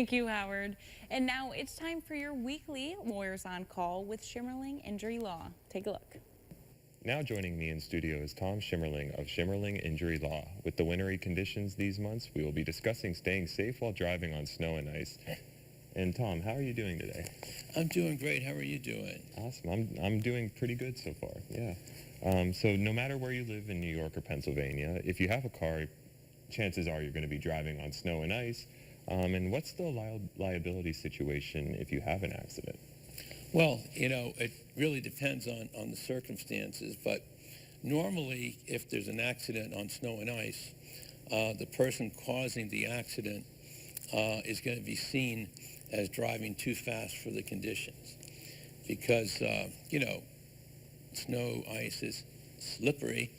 Thank you, Howard. And now it's time for your weekly Lawyers on Call with Schimmerling Injury Law. Take a look. Now joining me in studio is Tom Schimmerling of Schimmerling Injury Law. With the wintry conditions these months, we will be discussing staying safe while driving on snow and ice. And Tom, how are you doing today? I'm doing great. How are you doing? Awesome. I'm doing pretty good so far. Yeah. So no matter where you live in New York or Pennsylvania, if you have a car, chances are you're going to be driving on snow and ice. And what's the liability situation if you have an accident? Well, it really depends on the circumstances, but normally if there's an accident on snow and ice, the person causing the accident is going to be seen as driving too fast for the conditions because, snow, ice is slippery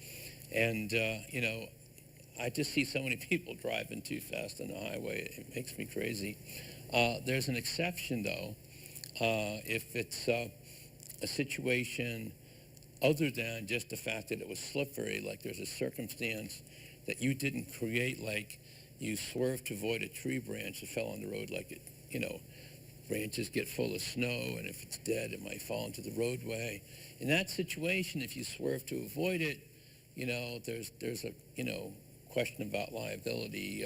and, I just see so many people driving too fast on the highway. It makes me crazy. There's an exception, though, if it's a situation other than just the fact that it was slippery, like there's a circumstance that you didn't create, like you swerved to avoid a tree branch that fell on the road, like it, branches get full of snow, and if it's dead, it might fall into the roadway. In that situation, if you swerve to avoid it, there's a, question about liability.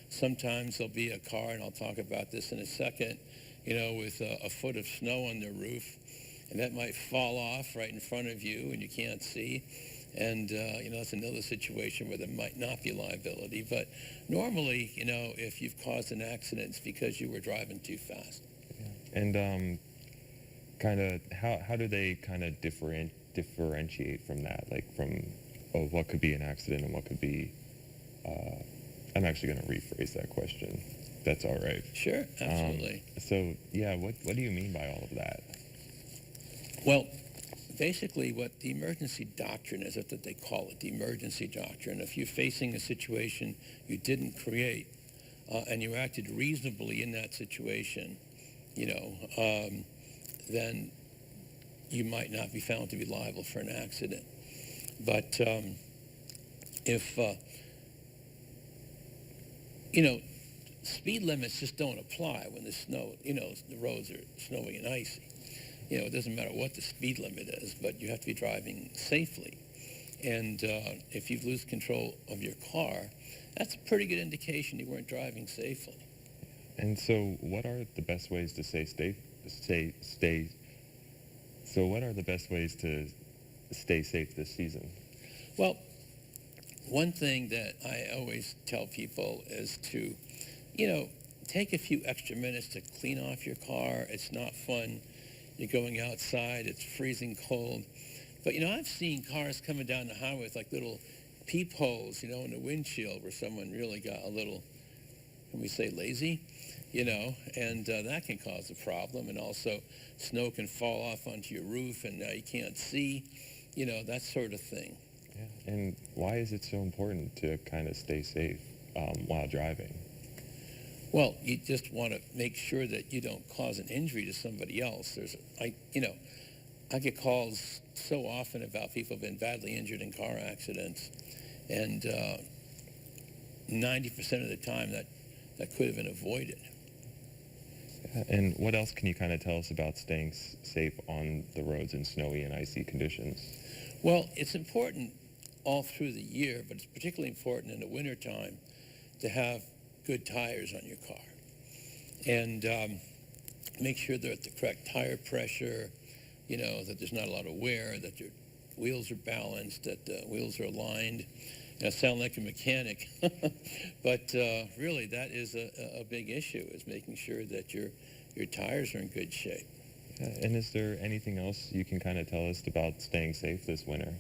Sometimes there'll be a car, and I'll talk about this in a second, with a foot of snow on their roof, and that might fall off right in front of you, and you can't see. And, that's another situation where there might not be liability. But normally, if you've caused an accident, it's because you were driving too fast. And kind of how do they kind of differentiate from that, like from what could be an accident and what could be I'm actually going to rephrase that question. That's all right. Sure, absolutely. So yeah, what do you mean by all of that? Well, basically what the emergency doctrine is, that's what they call it, the emergency doctrine. If you're facing a situation you didn't create and you acted reasonably in that situation, then you might not be found to be liable for an accident. But if speed limits just don't apply when the snow, the roads are snowy and icy. It doesn't matter what the speed limit is, but you have to be driving safely. And if you lose control of your car, that's a pretty good indication you weren't driving safely. And so what are the best ways to So what are the best ways to stay safe this season? Well, one thing that I always tell people is to, take a few extra minutes to clean off your car. It's not fun. You're going outside. It's freezing cold. But, I've seen cars coming down the highway with like little peepholes, in the windshield where someone really got a little, can we say lazy? And that can cause a problem. And also snow can fall off onto your roof and now you can't see, that sort of thing. Yeah. And why is it so important to kind of stay safe while driving? Well, you just want to make sure that you don't cause an injury to somebody else. I get calls so often about people who've been badly injured in car accidents, and 90% of the time that could have been avoided. And what else can you kind of tell us about staying safe on the roads in snowy and icy conditions? Well, it's important all through the year, but it's particularly important in the wintertime to have good tires on your car. And make sure they're at the correct tire pressure, that there's not a lot of wear, that your wheels are balanced, that the wheels are aligned. I sound like a mechanic, but really that is a big issue, is making sure that your tires are in good shape. And is there anything else you can kind of tell us about staying safe this winter?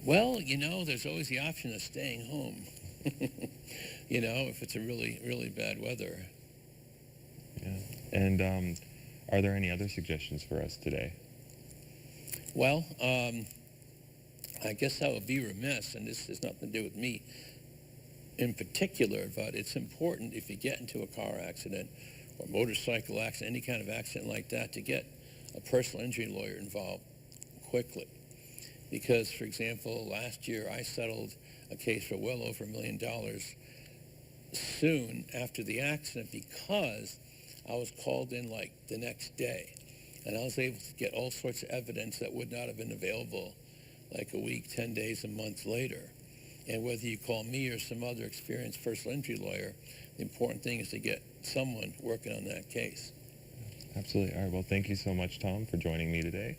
Well, there's always the option of staying home, if it's a really, really bad weather. Yeah. And are there any other suggestions for us today? Well, I guess I would be remiss, and this has nothing to do with me in particular, but it's important if you get into a car accident or motorcycle accident, any kind of accident like that, to get a personal injury lawyer involved quickly. Because, for example, last year I settled a case for well over $1 million soon after the accident because I was called in like the next day, and I was able to get all sorts of evidence that would not have been available like a week, 10 days, a month later. And whether you call me or some other experienced personal injury lawyer, the important thing is to get someone working on that case. Absolutely. All right. Well, thank you so much, Tom, for joining me today.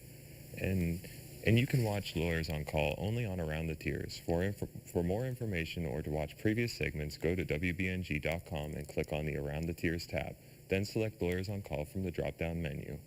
And you can watch Lawyers on Call only on Around the Tiers. For more information or to watch previous segments, go to WBNG.com and click on the Around the Tiers tab. Then select Lawyers on Call from the drop-down menu.